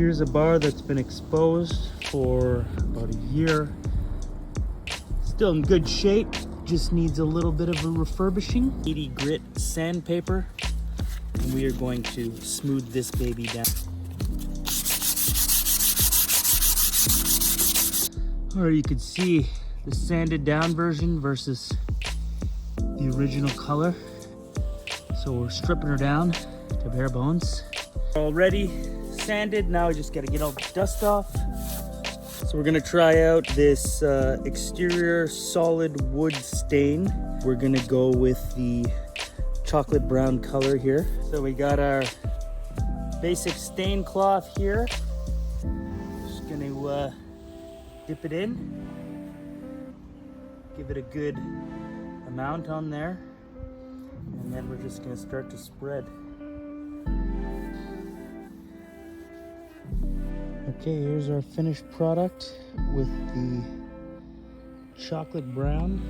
here's a bar that's been exposed for about a year. Still in good shape, just needs a little bit of a refurbishing. 80 grit sandpaper, and we are going to smooth this baby down. Or you can see the sanded down version versus the original color. So we're stripping her down to bare bones. Already sanded, now I just gotta get all the dust off. So we're gonna try out this exterior solid wood stain. We're gonna go with the chocolate brown color here. So we got our basic stain cloth here. Just gonna dip it in. Give it a good amount on there. And then we're just gonna start to spread. Okay, here's our finished product with the chocolate brown.